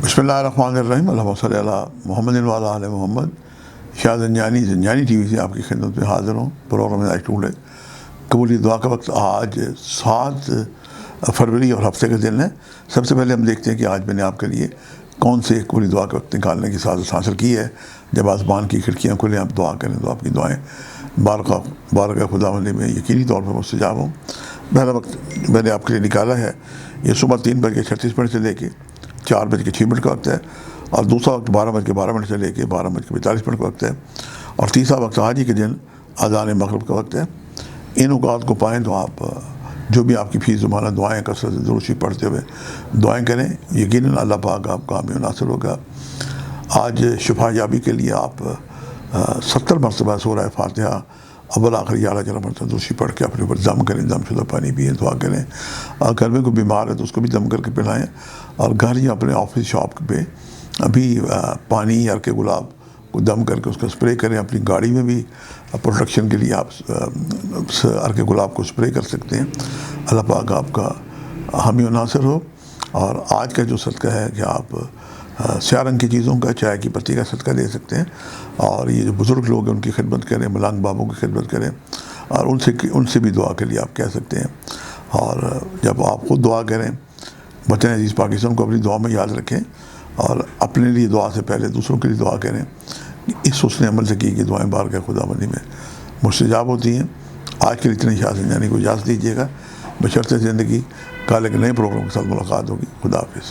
بسم اللہ الرحمن الرحیم، اللہم صلی علی محمد و علی آل محمد۔ شاہ زنجانی ٹی وی سے آپ کی خدمت میں حاضر ہوں۔ پروگرام آج ٹوڈے قبولی دعا کا وقت آج 7 فروری اور ہفتے کا دن ہے۔ سب سے پہلے ہم دیکھتے ہیں کہ آج میں نے آپ کے لیے کون سے قبولی دعا کا وقت نکالنے کی سعادت حاصل کی ہے۔ جب آسمان کی کھڑکیاں کھلیں آپ دعا کریں تو آپ کی دعائیں بارگاہ خداوند میں یقینی طور پر مستجاب ہوں۔ پہلا وقت میں نے آپ کے لیے نکالا ہے، یہ صبح 3:36 سے لے کے 4:06 کا وقت ہے، اور دوسرا وقت 12:12 سے لے کے 12:42 کا وقت ہے، اور تیسرا وقت آج ہی کے دن اذان مغرب کا وقت ہے۔ ان اوقات کو پائیں تو آپ جو بھی آپ کی فی زمانہ دعائیں کثرت درود پڑھتے ہوئے دعائیں کریں، یقیناً اللہ پاک آپ کا حامی و ناصر ہوگا۔ آج شفا یابی کے لیے آپ 70 مرتبہ سورہ فاتحہ اول آخر 11 مرتبہ درود پڑھ کے اپنے اوپر دم کریں، دم شدہ پانی پئیں، دعا کریں۔ اور گھر میں کوئی بیمار ہے تو اس کو بھی دم کر کے پلائیں، اور گھر یا اپنے آفس شاپ پہ ابھی پانی یا عرق گلاب کو دم کر کے اس کا اسپرے کریں۔ اپنی گاڑی میں بھی پروٹیکشن کے لیے آپ عرق گلاب کو اسپرے کر سکتے ہیں۔ اللہ پاک آپ کا حامی و ناصر ہو۔ اور آج کا جو صدقہ ہے کہ آپ سیاہ رنگ کی چیزوں کا، چائے کی پتی کا صدقہ دے سکتے ہیں، اور یہ جو بزرگ لوگ ہیں ان کی خدمت کریں، ملانگ بابوں کی خدمت کریں، اور ان سے بھی دعا کے لیے آپ کہہ سکتے ہیں۔ اور جب آپ خود دعا کریں، وطن عزیز پاکستان کو اپنی دعا میں یاد رکھیں، اور اپنے لیے دعا سے پہلے دوسروں کے لیے دعا کریں۔ اس حسن عمل سے کی کہ دعائیں بارگاہ خداوندی میں مستجاب ہوتی ہیں۔ آج کے لیے اتنے شاہ زنجانی کو اجازت دیجیے گا، بشرط زندگی کل ایک نئے پروگرام کے ساتھ ملاقات ہوگی۔ خدا حافظ۔